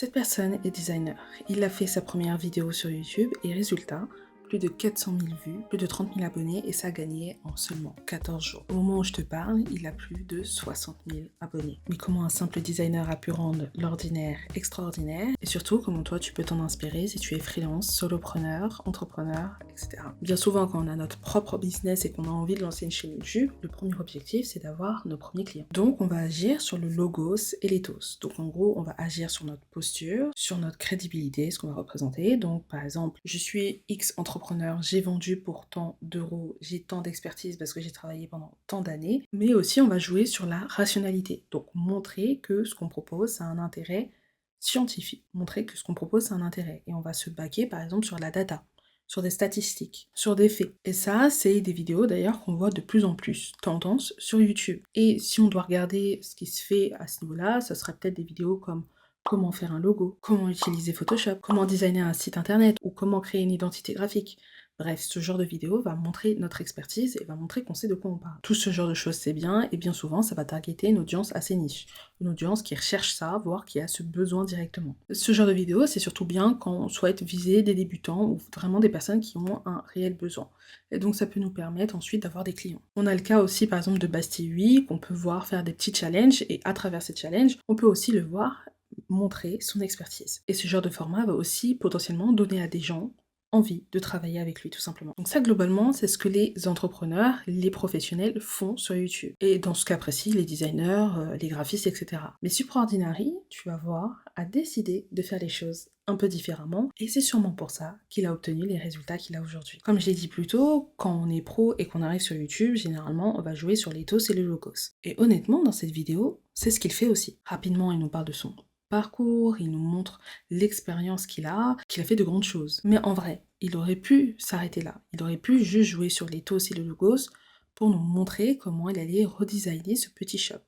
Cette personne est designer. Il a fait sa première vidéo sur YouTube et résultat, plus de 400 000 vues, plus de 30 000 abonnés et ça a gagné en seulement 14 jours. Au moment où je te parle, il a plus de 60 000 abonnés. Mais comment un simple designer a pu rendre l'ordinaire extraordinaire et surtout comment toi tu peux t'en inspirer si tu es freelance, solopreneur, entrepreneur, etc. Bien souvent quand on a notre propre business et qu'on a envie de lancer une chaîne YouTube, le premier objectif c'est d'avoir nos premiers clients. Donc on va agir sur le logos et l'ethos. Donc en gros on va agir sur notre posture, sur notre crédibilité, ce qu'on va représenter. Donc par exemple, je suis X entrepreneur, j'ai vendu pour tant d'euros, j'ai tant d'expertise parce que j'ai travaillé pendant tant d'années, mais aussi on va jouer sur la rationalité. Donc montrer que ce qu'on propose a un intérêt scientifique, montrer que ce qu'on propose a un intérêt. Et on va se baquer par exemple sur la data, sur des statistiques, sur des faits. Et ça, c'est des vidéos d'ailleurs qu'on voit de plus en plus, tendance sur YouTube. Et si on doit regarder ce qui se fait à ce niveau-là, ça serait peut-être des vidéos comme comment faire un logo, comment utiliser Photoshop, comment designer un site internet ou comment créer une identité graphique. Bref, ce genre de vidéo va montrer notre expertise et va montrer qu'on sait de quoi on parle. Tout ce genre de choses, c'est bien, et bien souvent, ça va targeter une audience assez niche. Une audience qui recherche ça, voire qui a ce besoin directement. Ce genre de vidéo, c'est surtout bien quand on souhaite viser des débutants ou vraiment des personnes qui ont un réel besoin. Et donc, ça peut nous permettre ensuite d'avoir des clients. On a le cas aussi, par exemple, de Bastille 8, qu'on peut voir faire des petits challenges, et à travers ces challenges, on peut aussi le voir montrer son expertise. Et ce genre de format va aussi potentiellement donner à des gens envie de travailler avec lui tout simplement. Donc ça globalement c'est ce que les entrepreneurs, les professionnels font sur YouTube. Et dans ce cas précis, les designers, les graphistes, etc. Mais Supraordinary, tu vas voir, a décidé de faire les choses un peu différemment et c'est sûrement pour ça qu'il a obtenu les résultats qu'il a aujourd'hui. Comme je l'ai dit plus tôt, quand on est pro et qu'on arrive sur YouTube, généralement on va jouer sur l'ethos et le logos. Et honnêtement dans cette vidéo, c'est ce qu'il fait aussi. Rapidement il nous parle de son parcours, il nous montre l'expérience qu'il a fait de grandes choses. Mais en vrai, il aurait pu s'arrêter là. Il aurait pu juste jouer sur l'ethos et le logos pour nous montrer comment il allait redesigner ce petit shop.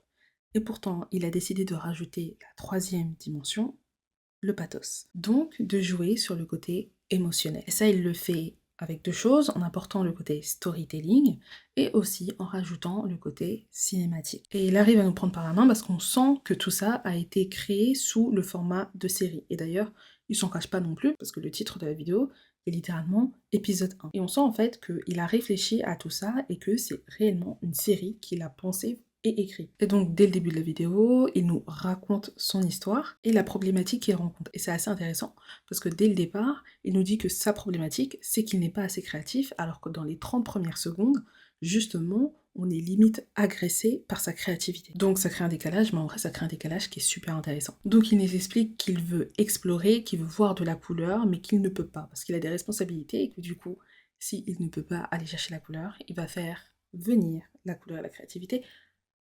Et pourtant, il a décidé de rajouter la troisième dimension, le pathos. Donc, de jouer sur le côté émotionnel. Et ça, il le fait avec deux choses, en apportant le côté storytelling et aussi en rajoutant le côté cinématique. Et il arrive à nous prendre par la main parce qu'on sent que tout ça a été créé sous le format de série. Et d'ailleurs, il s'en cache pas non plus parce que le titre de la vidéo est littéralement épisode 1. Et on sent en fait qu'il a réfléchi à tout ça et que c'est réellement une série qu'il a pensé et écrit. Et donc dès le début de la vidéo, il nous raconte son histoire et la problématique qu'il rencontre. Et c'est assez intéressant parce que dès le départ, il nous dit que sa problématique, c'est qu'il n'est pas assez créatif, alors que dans les 30 premières secondes, justement, on est limite agressé par sa créativité. Donc ça crée un décalage, mais en vrai ça crée un décalage qui est super intéressant. Donc il nous explique qu'il veut explorer, qu'il veut voir de la couleur, mais qu'il ne peut pas, parce qu'il a des responsabilités et que du coup, s'il ne peut pas aller chercher la couleur, il va faire venir la couleur et la créativité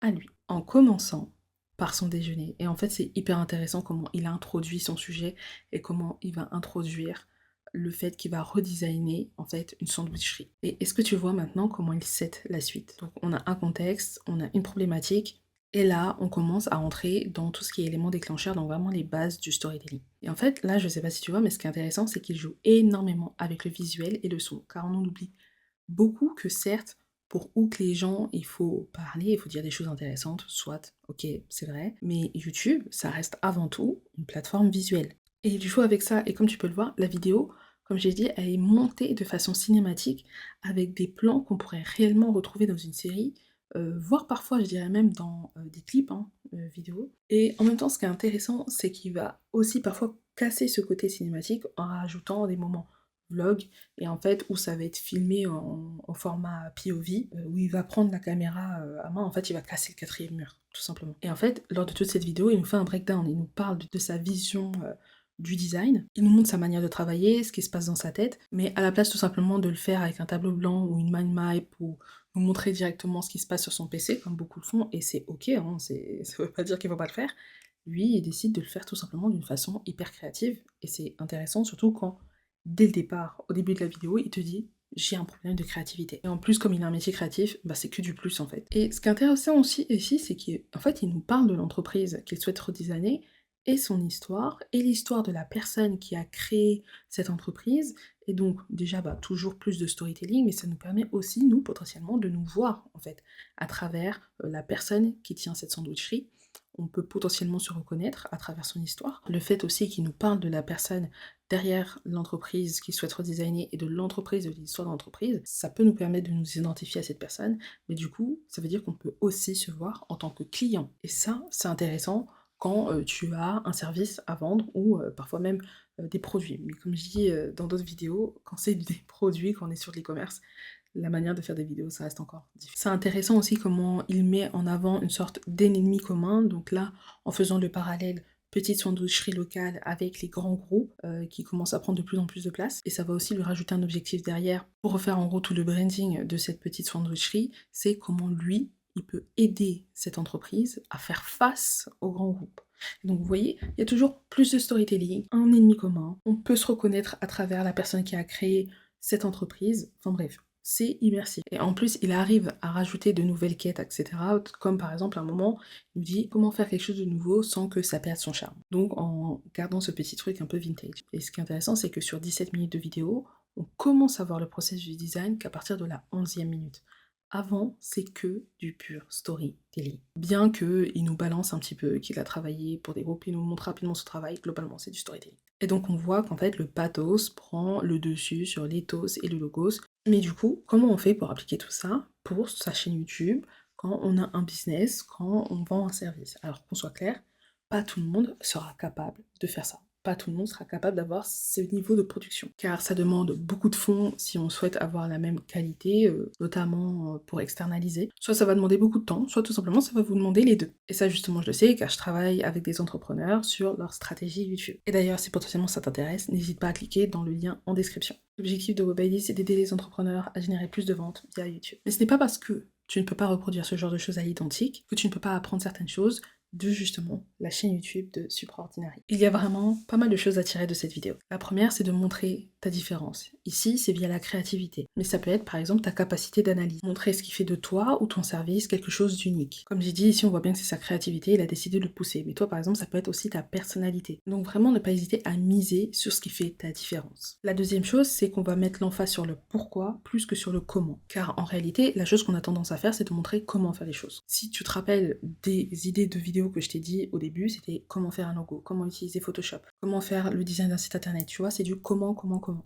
à lui, en commençant par son déjeuner. Et en fait, c'est hyper intéressant comment il a introduit son sujet et comment il va introduire le fait qu'il va redesigner en fait une sandwicherie. Et est-ce que tu vois maintenant comment il set la suite? Donc on a un contexte, on a une problématique, et là on commence à entrer dans tout ce qui est éléments déclencheurs, donc vraiment les bases du storytelling. Et en fait, là je sais pas si tu vois, mais ce qui est intéressant, c'est qu'il joue énormément avec le visuel et le son, car on en oublie beaucoup que certes, pour où que les gens, il faut parler, il faut dire des choses intéressantes, soit, ok, c'est vrai, mais YouTube, ça reste avant tout une plateforme visuelle. Et il joue avec ça, et comme tu peux le voir, la vidéo, comme j'ai dit, elle est montée de façon cinématique, avec des plans qu'on pourrait réellement retrouver dans une série, voire parfois, je dirais même dans des clips vidéo. Et en même temps, ce qui est intéressant, c'est qu'il va aussi parfois casser ce côté cinématique en rajoutant des moments vlog et en fait où ça va être filmé en format POV où il va prendre la caméra à main, en fait il va casser le quatrième mur tout simplement. Et en fait lors de toute cette vidéo il nous fait un breakdown, il nous parle de sa vision du design, il nous montre sa manière de travailler, ce qui se passe dans sa tête, mais à la place tout simplement de le faire avec un tableau blanc ou une mind map ou nous montrer directement ce qui se passe sur son PC comme beaucoup le font, et c'est ok, hein, ça veut pas dire qu'il faut pas le faire, lui il décide de le faire tout simplement d'une façon hyper créative, et c'est intéressant surtout quand dès le départ, au début de la vidéo, il te dit j'ai un problème de créativité. Et en plus, comme il a un métier créatif, bah c'est que du plus en fait. Et ce qui est intéressant aussi ici, c'est qu'en fait, il nous parle de l'entreprise qu'il souhaite redesigner et son histoire, et l'histoire de la personne qui a créé cette entreprise. Et donc, déjà, bah, toujours plus de storytelling, mais ça nous permet aussi, nous, potentiellement, de nous voir, en fait, à travers la personne qui tient cette sandwicherie, on peut potentiellement se reconnaître à travers son histoire. Le fait aussi qu'il nous parle de la personne derrière l'entreprise qu'il souhaite redesigner et de l'entreprise, de l'histoire de l'entreprise, ça peut nous permettre de nous identifier à cette personne, mais du coup, ça veut dire qu'on peut aussi se voir en tant que client. Et ça, c'est intéressant quand tu as un service à vendre ou parfois même des produits. Mais comme je dis dans d'autres vidéos, quand c'est des produits, quand on est sur de l'e-commerce, la manière de faire des vidéos, ça reste encore difficile. C'est intéressant aussi comment il met en avant une sorte d'ennemi commun. Donc là, en faisant le parallèle petite sandwicherie locale avec les grands groupes qui commencent à prendre de plus en plus de place. Et ça va aussi lui rajouter un objectif derrière pour refaire en gros tout le branding de cette petite sandwicherie. C'est comment lui, il peut aider cette entreprise à faire face aux grands groupes. Donc vous voyez, il y a toujours plus de storytelling, un ennemi commun. On peut se reconnaître à travers la personne qui a créé cette entreprise. Enfin bref, c'est immersif. Et en plus, il arrive à rajouter de nouvelles quêtes, etc. Comme par exemple, à un moment, il nous dit comment faire quelque chose de nouveau sans que ça perde son charme. Donc en gardant ce petit truc un peu vintage. Et ce qui est intéressant, c'est que sur 17 minutes de vidéo, on commence à voir le processus du design qu'à partir de la 11e minute. Avant, c'est que du pur storytelling. Bien qu'il nous balance un petit peu, qu'il a travaillé pour des groupes, il nous montre rapidement son travail, globalement, c'est du storytelling. Et donc on voit qu'en fait, le pathos prend le dessus sur l'ethos et le logos. Mais du coup, comment on fait pour appliquer tout ça pour sa chaîne YouTube, quand on a un business, quand on vend un service? Alors qu'on soit clair, pas tout le monde sera capable de faire ça. Pas tout le monde sera capable d'avoir ce niveau de production. Car ça demande beaucoup de fonds si on souhaite avoir la même qualité, notamment pour externaliser. Soit ça va demander beaucoup de temps, soit tout simplement ça va vous demander les deux. Et ça justement je le sais car je travaille avec des entrepreneurs sur leur stratégie YouTube. Et d'ailleurs si potentiellement ça t'intéresse, n'hésite pas à cliquer dans le lien en description. L'objectif de WebID c'est d'aider les entrepreneurs à générer plus de ventes via YouTube. Mais ce n'est pas parce que tu ne peux pas reproduire ce genre de choses à l'identique que tu ne peux pas apprendre certaines choses de justement la chaîne YouTube de Supraordinary. Il y a vraiment pas mal de choses à tirer de cette vidéo. La première, c'est de montrer ta différence. Ici, c'est via la créativité. Mais ça peut être par exemple ta capacité d'analyse. Montrer ce qui fait de toi ou ton service quelque chose d'unique. Comme j'ai dit, ici on voit bien que c'est sa créativité, il a décidé de le pousser. Mais toi par exemple, ça peut être aussi ta personnalité. Donc vraiment ne pas hésiter à miser sur ce qui fait ta différence. La deuxième chose, c'est qu'on va mettre l'emphase sur le pourquoi plus que sur le comment. Car en réalité, la chose qu'on a tendance à faire, c'est de montrer comment faire les choses. Si tu te rappelles des idées de vidéos que je t'ai dit au début, c'était comment faire un logo, comment utiliser Photoshop, comment faire le design d'un site internet, tu vois, c'est du comment.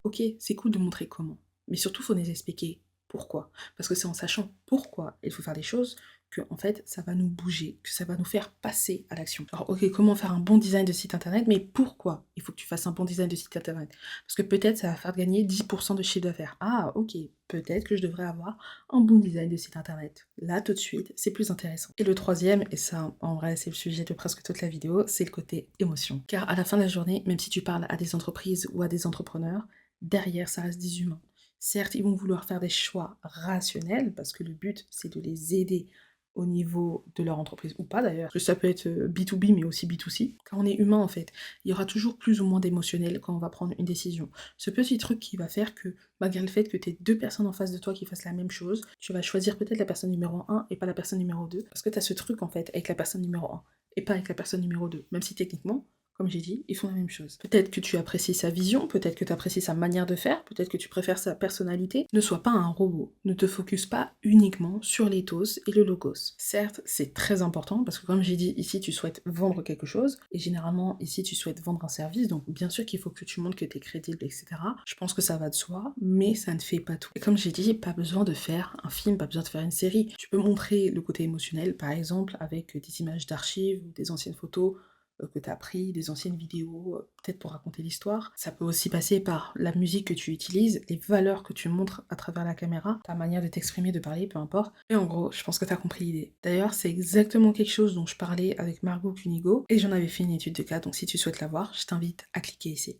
Ok, c'est cool de montrer comment, mais surtout, faut nous expliquer pourquoi. Parce que c'est en sachant pourquoi il faut faire les choses que, en fait, ça va nous bouger, que ça va nous faire passer à l'action. Alors, ok, comment faire un bon design de site internet, mais pourquoi il faut que tu fasses un bon design de site internet? Parce que peut-être ça va faire gagner 10% de chiffre d'affaires. Ah, ok, peut-être que je devrais avoir un bon design de site internet. Là, tout de suite, c'est plus intéressant. Et le troisième, et ça, en vrai, c'est le sujet de presque toute la vidéo, c'est le côté émotion. Car à la fin de la journée, même si tu parles à des entreprises ou à des entrepreneurs, derrière, ça reste des humains. Certes, ils vont vouloir faire des choix rationnels, parce que le but, c'est de les aider au niveau de leur entreprise, ou pas d'ailleurs, parce que ça peut être B2B, mais aussi B2C, car on est humain en fait. Il y aura toujours plus ou moins d'émotionnel quand on va prendre une décision. Ce petit truc qui va faire que, malgré le fait que tu aies deux personnes en face de toi qui fassent la même chose, tu vas choisir peut-être la personne numéro 1 et pas la personne numéro 2, parce que tu as ce truc en fait avec la personne numéro 1, et pas avec la personne numéro 2, même si techniquement, comme j'ai dit, ils font la même chose. Peut-être que tu apprécies sa vision, peut-être que tu apprécies sa manière de faire, peut-être que tu préfères sa personnalité. Ne sois pas un robot. Ne te focus pas uniquement sur l'ethos et le logos. Certes, c'est très important parce que comme j'ai dit, ici tu souhaites vendre quelque chose et généralement ici tu souhaites vendre un service, donc bien sûr qu'il faut que tu montres que tu es crédible, etc. Je pense que ça va de soi, mais ça ne fait pas tout. Et comme j'ai dit, pas besoin de faire un film, pas besoin de faire une série. Tu peux montrer le côté émotionnel, par exemple, avec des images d'archives ou des anciennes photos que tu as pris, des anciennes vidéos, peut-être pour raconter l'histoire. Ça peut aussi passer par la musique que tu utilises, les valeurs que tu montres à travers la caméra, ta manière de t'exprimer, de parler, peu importe. Et en gros, je pense que tu as compris l'idée. D'ailleurs, c'est exactement quelque chose dont je parlais avec Margot Cunigo, et j'en avais fait une étude de cas, donc si tu souhaites la voir, je t'invite à cliquer ici.